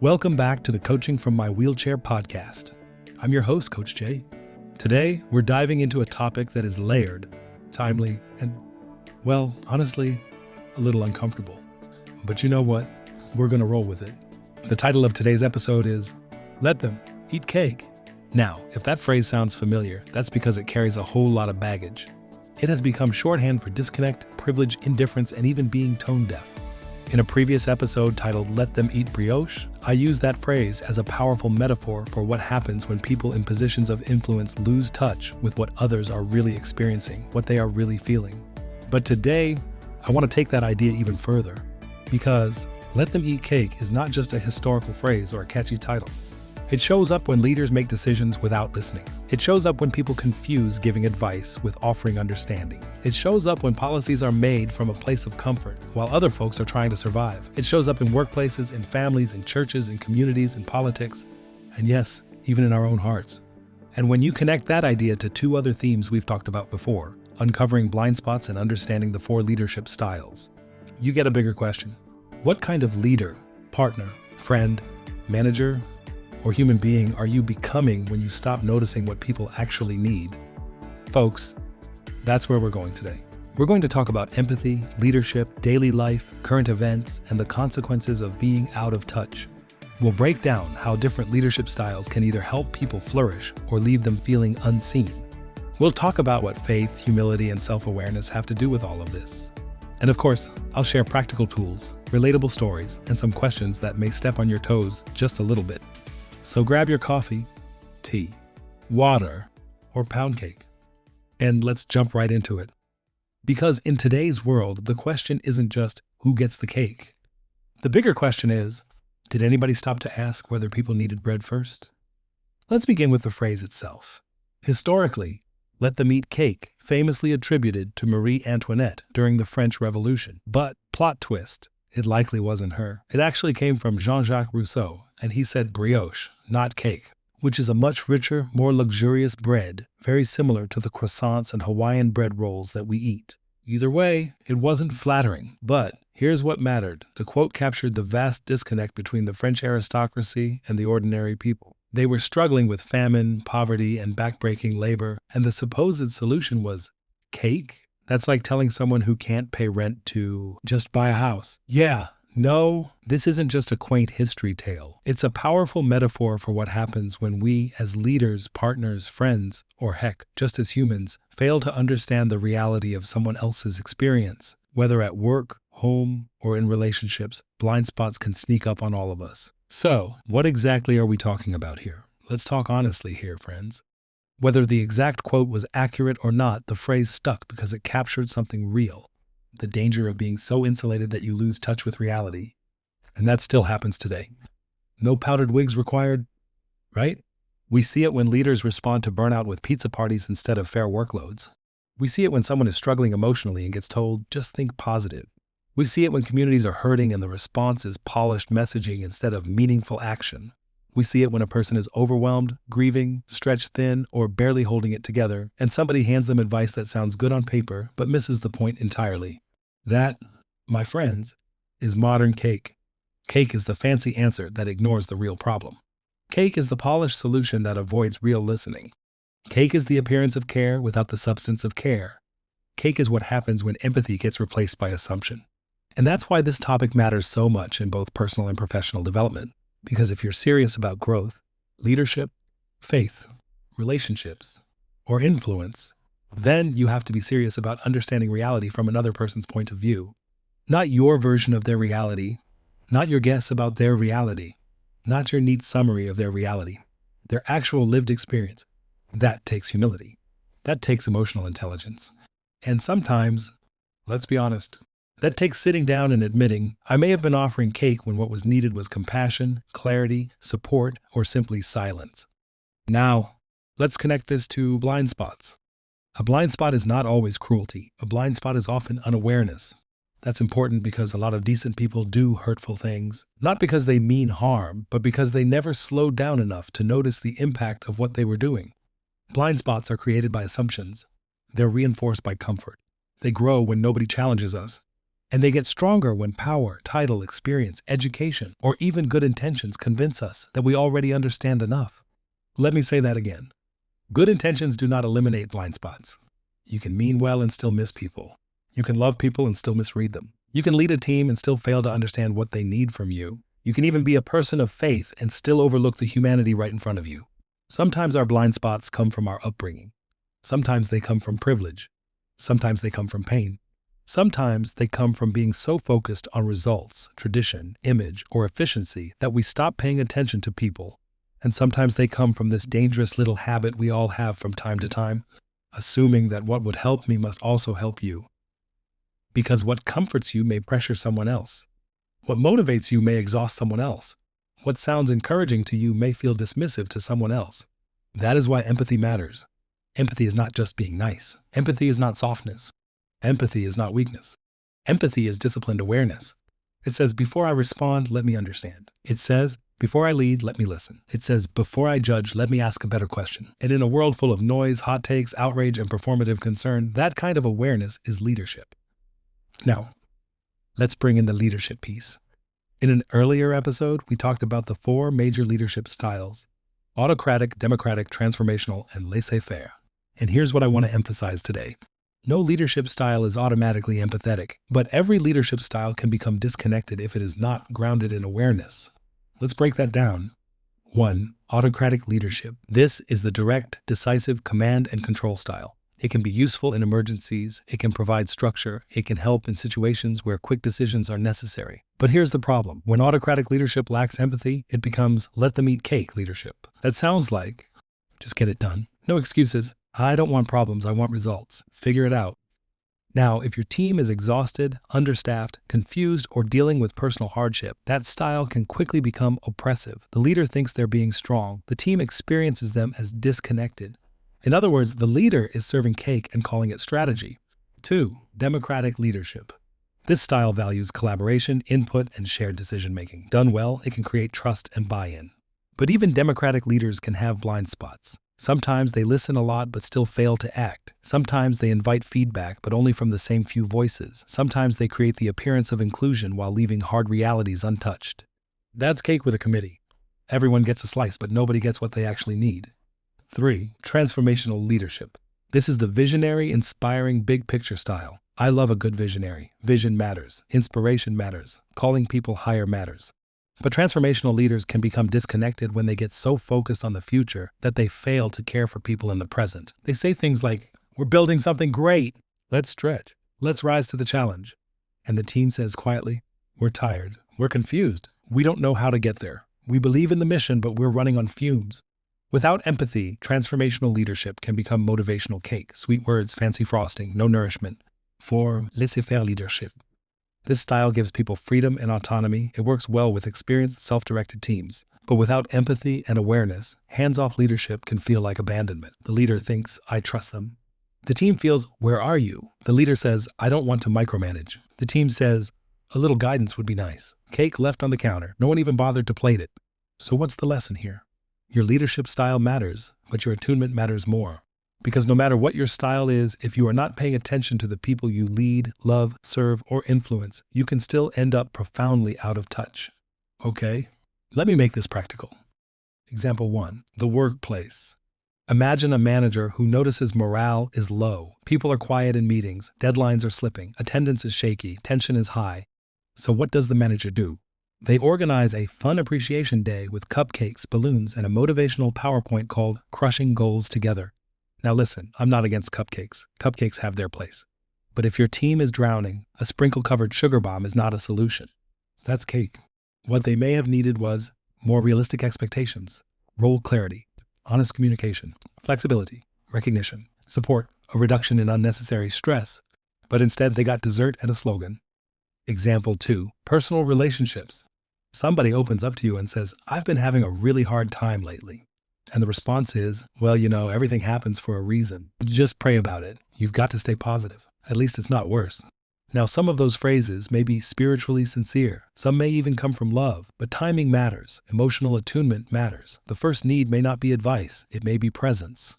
Welcome back to the Coaching from My Wheelchair podcast. I'm your host, Coach Jay. Today, we're diving into a topic that is layered, timely, and, well, honestly, a little uncomfortable. But you know what? We're going to roll with it. The title of today's episode is, Let Them Eat Cake. Now, if that phrase sounds familiar, that's because it carries a whole lot of baggage. It has become shorthand for disconnect, privilege, indifference, and even being tone deaf. In a previous episode titled Let Them Eat Brioche, I used that phrase as a powerful metaphor for what happens when people in positions of influence lose touch with what others are really experiencing, what they are really feeling. But today, I want to take that idea even further, because Let Them Eat Cake is not just a historical phrase or a catchy title. It shows up when leaders make decisions without listening. It shows up when people confuse giving advice with offering understanding. It shows up when policies are made from a place of comfort while other folks are trying to survive. It shows up in workplaces, in families, in churches, in communities, in politics, and yes, even in our own hearts. And when you connect that idea to two other themes we've talked about before, uncovering blind spots and understanding the 4 leadership styles, you get a bigger question. What kind of leader, partner, friend, manager, or human being are you becoming when you stop noticing what people actually need? Folks, that's where we're going today. We're going to talk about empathy, leadership, daily life, current events, and the consequences of being out of touch. We'll break down how different leadership styles can either help people flourish or leave them feeling unseen. We'll talk about what faith, humility, and self-awareness have to do with all of this. And of course, I'll share practical tools, relatable stories, and some questions that may step on your toes just a little bit. So grab your coffee, tea, water, or pound cake, and let's jump right into it. Because in today's world, the question isn't just who gets the cake. The bigger question is, did anybody stop to ask whether people needed bread first? Let's begin with the phrase itself. Historically, let them eat cake, famously attributed to Marie Antoinette during the French Revolution. But, plot twist, it likely wasn't her. It actually came from Jean-Jacques Rousseau, and he said brioche, not cake, which is a much richer, more luxurious bread, very similar to the croissants and Hawaiian bread rolls that we eat. Either way, it wasn't flattering, but here's what mattered. The quote captured the vast disconnect between the French aristocracy and the ordinary people. They were struggling with famine, poverty, and backbreaking labor, and the supposed solution was cake? That's like telling someone who can't pay rent to just buy a house. Yeah, no, this isn't just a quaint history tale. It's a powerful metaphor for what happens when we, as leaders, partners, friends, or heck, just as humans, fail to understand the reality of someone else's experience. Whether at work, home, or in relationships, blind spots can sneak up on all of us. So, what exactly are we talking about here? Let's talk honestly here, friends. Whether the exact quote was accurate or not, the phrase stuck because it captured something real. The danger of being so insulated that you lose touch with reality. And that still happens today. No powdered wigs required, right? We see it when leaders respond to burnout with pizza parties instead of fair workloads. We see it when someone is struggling emotionally and gets told, just think positive. We see it when communities are hurting and the response is polished messaging instead of meaningful action. We see it when a person is overwhelmed, grieving, stretched thin, or barely holding it together, and somebody hands them advice that sounds good on paper but misses the point entirely. That, my friends, is modern cake. Cake is the fancy answer that ignores the real problem. Cake is the polished solution that avoids real listening. Cake is the appearance of care without the substance of care. Cake is what happens when empathy gets replaced by assumption. And that's why this topic matters so much in both personal and professional development. Because if you're serious about growth, leadership, faith, relationships, or influence, then you have to be serious about understanding reality from another person's point of view. Not your version of their reality, not your guess about their reality, not your neat summary of their reality, their actual lived experience. That takes humility. That takes emotional intelligence. And sometimes, let's be honest, that takes sitting down and admitting, I may have been offering cake when what was needed was compassion, clarity, support, or simply silence. Now, let's connect this to blind spots. A blind spot is not always cruelty. A blind spot is often unawareness. That's important because a lot of decent people do hurtful things, not because they mean harm, but because they never slowed down enough to notice the impact of what they were doing. Blind spots are created by assumptions. They're reinforced by comfort. They grow when nobody challenges us. And they get stronger when power, title, experience, education, or even good intentions convince us that we already understand enough. Let me say that again. Good intentions do not eliminate blind spots. You can mean well and still miss people. You can love people and still misread them. You can lead a team and still fail to understand what they need from you. You can even be a person of faith and still overlook the humanity right in front of you. Sometimes our blind spots come from our upbringing. Sometimes they come from privilege. Sometimes they come from pain. Sometimes they come from being so focused on results, tradition, image, or efficiency that we stop paying attention to people. And sometimes they come from this dangerous little habit we all have from time to time, assuming that what would help me must also help you. Because what comforts you may pressure someone else. What motivates you may exhaust someone else. What sounds encouraging to you may feel dismissive to someone else. That is why empathy matters. Empathy is not just being nice. Empathy is not softness. Empathy is not weakness. Empathy is disciplined awareness. It says, before I respond, let me understand. It says, before I lead, let me listen. It says, before I judge, let me ask a better question. And in a world full of noise, hot takes, outrage, and performative concern, that kind of awareness is leadership. Now, let's bring in the leadership piece. In an earlier episode, we talked about the 4 major leadership styles: autocratic, democratic, transformational, and laissez-faire. And here's what I want to emphasize today. No leadership style is automatically empathetic, but every leadership style can become disconnected if it is not grounded in awareness. Let's break that down. 1. Autocratic leadership. This is the direct, decisive command and control style. It can be useful in emergencies, it can provide structure, it can help in situations where quick decisions are necessary. But here's the problem. When autocratic leadership lacks empathy, it becomes let them eat cake leadership. That sounds like, just get it done. No excuses. I don't want problems, I want results. Figure it out. Now, if your team is exhausted, understaffed, confused, or dealing with personal hardship, that style can quickly become oppressive. The leader thinks they're being strong. The team experiences them as disconnected. In other words, the leader is serving cake and calling it strategy. 2. Democratic leadership. This style values collaboration, input, and shared decision-making. Done well, it can create trust and buy-in. But even democratic leaders can have blind spots. Sometimes they listen a lot but still fail to act. Sometimes they invite feedback but only from the same few voices. Sometimes they create the appearance of inclusion while leaving hard realities untouched. That's cake with a committee. Everyone gets a slice but nobody gets what they actually need. 3. Transformational leadership. This is the visionary, inspiring, big picture style. I love a good visionary. Vision matters. Inspiration matters. Calling people higher matters. But transformational leaders can become disconnected when they get so focused on the future that they fail to care for people in the present. They say things like, we're building something great. Let's stretch. Let's rise to the challenge. And the team says quietly, we're tired. We're confused. We don't know how to get there. We believe in the mission, but we're running on fumes. Without empathy, transformational leadership can become motivational cake, sweet words, fancy frosting, no nourishment. 4. Laissez-faire leadership. This style gives people freedom and autonomy. It works well with experienced, self-directed teams. But without empathy and awareness, hands-off leadership can feel like abandonment. The leader thinks, I trust them. The team feels, where are you? The leader says, I don't want to micromanage. The team says, a little guidance would be nice. Cake left on the counter. No one even bothered to plate it. So what's the lesson here? Your leadership style matters, but your attunement matters more. Because no matter what your style is, if you are not paying attention to the people you lead, love, serve, or influence, you can still end up profoundly out of touch. Okay? Let me make this practical. Example 1. The workplace. Imagine a manager who notices morale is low. People are quiet in meetings, deadlines are slipping, attendance is shaky, tension is high. So what does the manager do? They organize a fun appreciation day with cupcakes, balloons, and a motivational PowerPoint called Crushing Goals Together. Now listen, I'm not against cupcakes. Cupcakes have their place. But if your team is drowning, a sprinkle-covered sugar bomb is not a solution. That's cake. What they may have needed was more realistic expectations, role clarity, honest communication, flexibility, recognition, support, a reduction in unnecessary stress. But instead they got dessert and a slogan. Example 2. Personal relationships. Somebody opens up to you and says, I've been having a really hard time lately. And the response is, well, everything happens for a reason. Just pray about it. You've got to stay positive. At least it's not worse. Now, some of those phrases may be spiritually sincere. Some may even come from love. But timing matters. Emotional attunement matters. The first need may not be advice. It may be presence.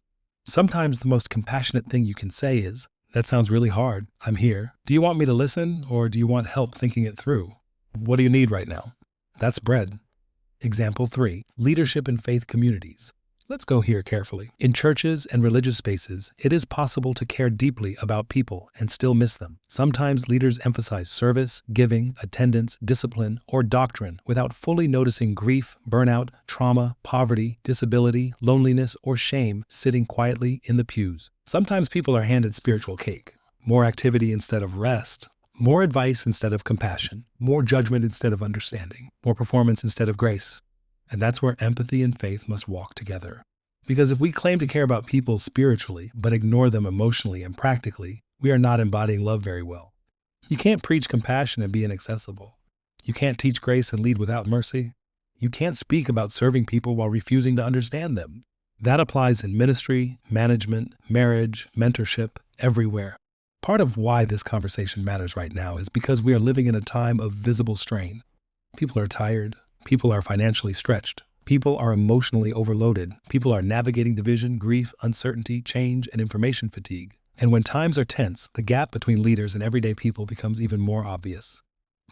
Sometimes the most compassionate thing you can say is, That sounds really hard. I'm here. Do you want me to listen, or do you want help thinking it through? What do you need right now? That's bread. Example 3. Leadership in faith communities. Let's go here carefully. In churches and religious spaces, it is possible to care deeply about people and still miss them. Sometimes leaders emphasize service, giving, attendance, discipline, or doctrine without fully noticing grief, burnout, trauma, poverty, disability, loneliness, or shame sitting quietly in the pews. Sometimes people are handed spiritual cake. More activity instead of rest. More advice instead of compassion. More judgment instead of understanding. More performance instead of grace. And that's where empathy and faith must walk together. Because if we claim to care about people spiritually, but ignore them emotionally and practically, we are not embodying love very well. You can't preach compassion and be inaccessible. You can't teach grace and lead without mercy. You can't speak about serving people while refusing to understand them. That applies in ministry, management, marriage, mentorship, everywhere. Part of why this conversation matters right now is because we are living in a time of visible strain. People are tired. People are financially stretched. People are emotionally overloaded. People are navigating division, grief, uncertainty, change, and information fatigue. And when times are tense, the gap between leaders and everyday people becomes even more obvious.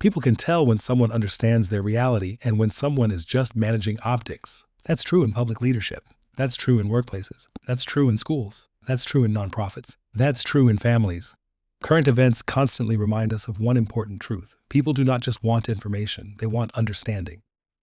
People can tell when someone understands their reality and when someone is just managing optics. That's true in public leadership. That's true in workplaces. That's true in schools. That's true in nonprofits. That's true in families. Current events constantly remind us of one important truth. People do not just want information, they want understanding.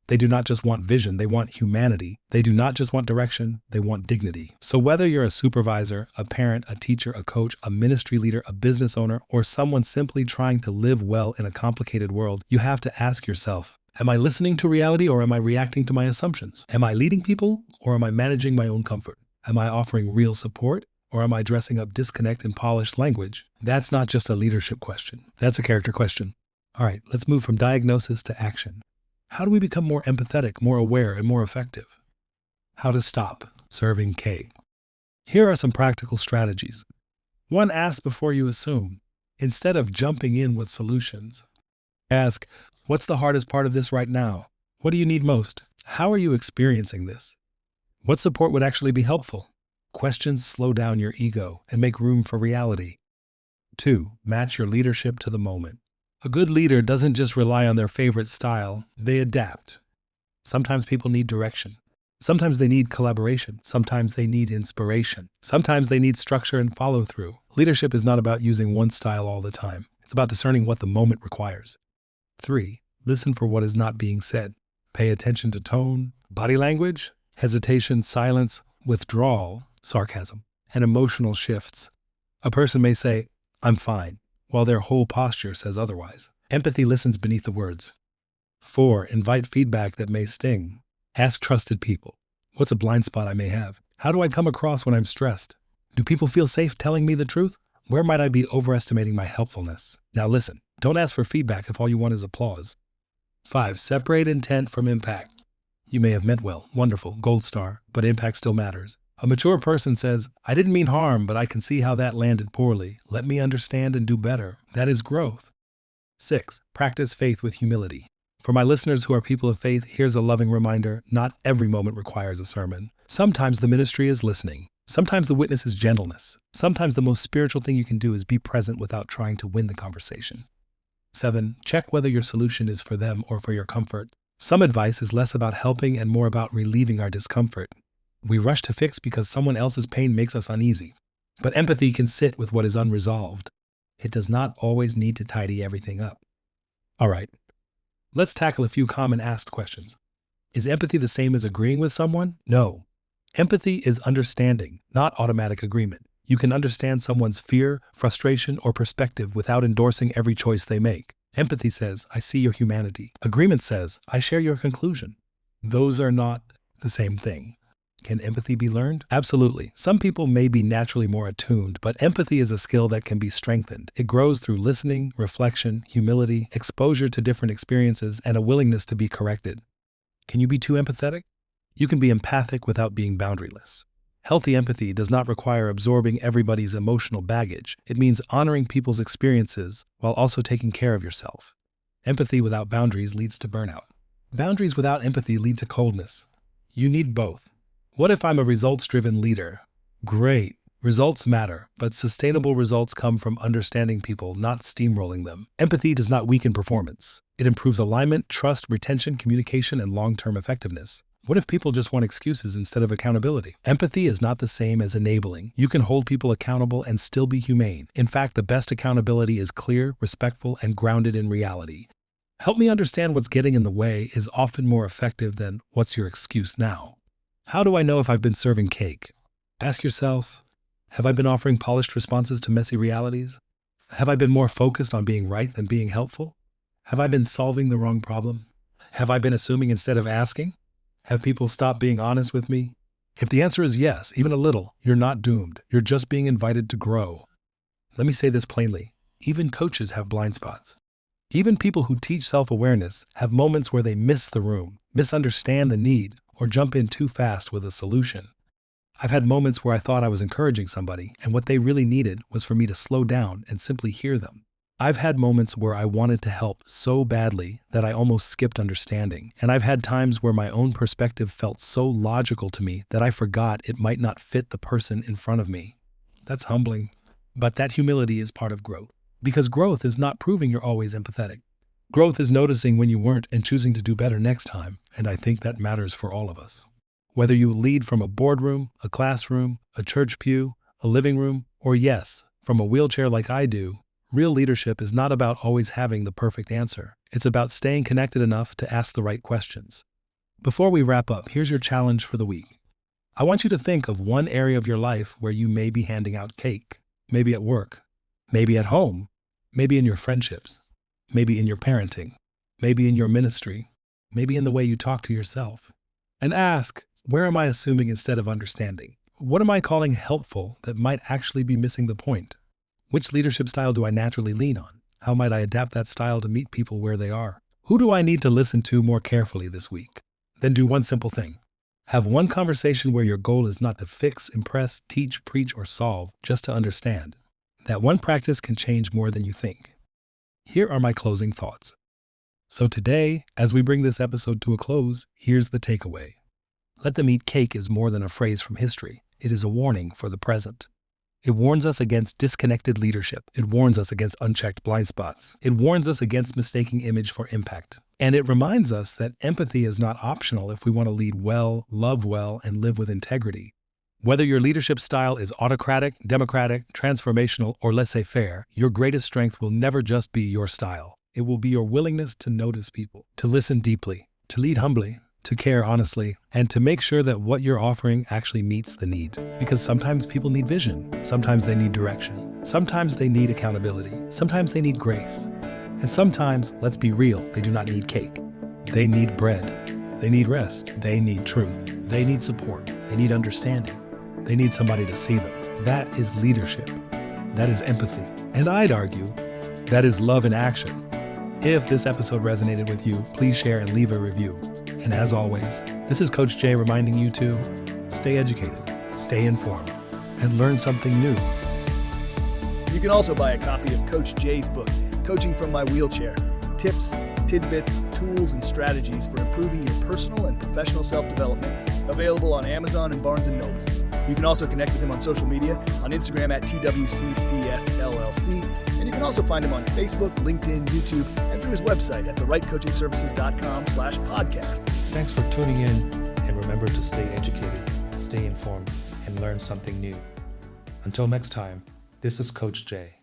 They do not just want vision, they want humanity. They do not just want direction, they want dignity. So whether you're a supervisor, a parent, a teacher, a coach, a ministry leader, a business owner, or someone simply trying to live well in a complicated world, you have to ask yourself, am I listening to reality or am I reacting to my assumptions? Am I leading people or am I managing my own comfort? Am I offering real support or am I dressing up disconnect in polished language? That's not just a leadership question. That's a character question. All right, let's move from diagnosis to action. How do we become more empathetic, more aware, and more effective? How to stop serving cake. Here are some practical strategies. 1. Ask before you assume. Instead of jumping in with solutions, ask, what's the hardest part of this right now? What do you need most? How are you experiencing this? What support would actually be helpful? Questions slow down your ego and make room for reality. 2. Match your leadership to the moment. A good leader doesn't just rely on their favorite style, they adapt. Sometimes people need direction. Sometimes they need collaboration. Sometimes they need inspiration. Sometimes they need structure and follow-through. Leadership is not about using one style all the time. It's about discerning what the moment requires. 3. Listen for what is not being said. Pay attention to tone, body language, hesitation, silence, withdrawal, sarcasm, and emotional shifts. A person may say, I'm fine, while their whole posture says otherwise. Empathy listens beneath the words. 4. Invite feedback that may sting. Ask trusted people. What's a blind spot I may have? How do I come across when I'm stressed? Do people feel safe telling me the truth? Where might I be overestimating my helpfulness? Now listen, don't ask for feedback if all you want is applause. 5. Separate intent from impact. You may have meant well, wonderful, gold star, but impact still matters. A mature person says, I didn't mean harm, but I can see how that landed poorly. Let me understand and do better. That is growth. 6. Practice faith with humility. For my listeners who are people of faith, here's a loving reminder. Not every moment requires a sermon. Sometimes the ministry is listening. Sometimes the witness is gentleness. Sometimes the most spiritual thing you can do is be present without trying to win the conversation. 7. Check whether your solution is for them or for your comfort. Some advice is less about helping and more about relieving our discomfort. We rush to fix because someone else's pain makes us uneasy. But empathy can sit with what is unresolved. It does not always need to tidy everything up. All right, let's tackle a few common asked questions. Is empathy the same as agreeing with someone? No. Empathy is understanding, not automatic agreement. You can understand someone's fear, frustration, or perspective without endorsing every choice they make. Empathy says, I see your humanity. Agreement says, I share your conclusion. Those are not the same thing. Can empathy be learned? Absolutely. Some people may be naturally more attuned, but empathy is a skill that can be strengthened. It grows through listening, reflection, humility, exposure to different experiences, and a willingness to be corrected. Can you be too empathetic? You can be empathic without being boundaryless. Healthy empathy does not require absorbing everybody's emotional baggage. It means honoring people's experiences while also taking care of yourself. Empathy without boundaries leads to burnout. Boundaries without empathy lead to coldness. You need both. What if I'm a results-driven leader? Great. Results matter, but sustainable results come from understanding people, not steamrolling them. Empathy does not weaken performance. It improves alignment, trust, retention, communication, and long-term effectiveness. What if people just want excuses instead of accountability? Empathy is not the same as enabling. You can hold people accountable and still be humane. In fact, the best accountability is clear, respectful, and grounded in reality. Help me understand what's getting in the way is often more effective than what's your excuse now. How do I know if I've been serving cake? Ask yourself, have I been offering polished responses to messy realities? Have I been more focused on being right than being helpful? Have I been solving the wrong problem? Have I been assuming instead of asking? Have people stopped being honest with me? If the answer is yes, even a little, you're not doomed. You're just being invited to grow. Let me say this plainly. Even coaches have blind spots. Even people who teach self-awareness have moments where they miss the room, misunderstand the need, or jump in too fast with a solution. I've had moments where I thought I was encouraging somebody, and what they really needed was for me to slow down and simply hear them. I've had moments where I wanted to help so badly that I almost skipped understanding, and I've had times where my own perspective felt so logical to me that I forgot it might not fit the person in front of me. That's humbling, but that humility is part of growth, because growth is not proving you're always empathetic. Growth is noticing when you weren't and choosing to do better next time, and I think that matters for all of us. Whether you lead from a boardroom, a classroom, a church pew, a living room, or yes, from a wheelchair like I do, real leadership is not about always having the perfect answer. It's about staying connected enough to ask the right questions. Before we wrap up, here's your challenge for the week. I want you to think of one area of your life where you may be handing out cake. Maybe at work, maybe at home, maybe in your friendships, maybe in your parenting, maybe in your ministry, maybe in the way you talk to yourself. And ask, where am I assuming instead of understanding? What am I calling helpful that might actually be missing the point? Which leadership style do I naturally lean on? How might I adapt that style to meet people where they are? Who do I need to listen to more carefully this week? Then do one simple thing. Have one conversation where your goal is not to fix, impress, teach, preach, or solve, just to understand. That one practice can change more than you think. Here are my closing thoughts. So today, as we bring this episode to a close, here's the takeaway. Let them eat cake is more than a phrase from history. It is a warning for the present. It warns us against disconnected leadership. It warns us against unchecked blind spots. It warns us against mistaking image for impact. And it reminds us that empathy is not optional if we want to lead well, love well, and live with integrity. Whether your leadership style is autocratic, democratic, transformational, or laissez-faire, your greatest strength will never just be your style. It will be your willingness to notice people, to listen deeply, to lead humbly, to care honestly, and to make sure that what you're offering actually meets the need. Because sometimes people need vision, sometimes they need direction, sometimes they need accountability, sometimes they need grace, and sometimes, let's be real, they do not need cake. They need bread, they need rest, they need truth, they need support, they need understanding, they need somebody to see them. That is leadership. That is empathy. And I'd argue, that is love in action. If this episode resonated with you, please share and leave a review. And as always, this is Coach Jay reminding you to stay educated, stay informed, and learn something new. You can also buy a copy of Coach Jay's book, Coaching from My Wheelchair. Tips, tidbits, tools, and strategies for improving your personal and professional self-development. Available on Amazon and Barnes & Noble. You can also connect with him on social media, on Instagram at TWCCSLLC, and you can also find him on Facebook, LinkedIn, YouTube, and through his website at therightcoachingservices.com/podcasts. Thanks for tuning in, and remember to stay educated, stay informed, and learn something new. Until next time, this is Coach Jay.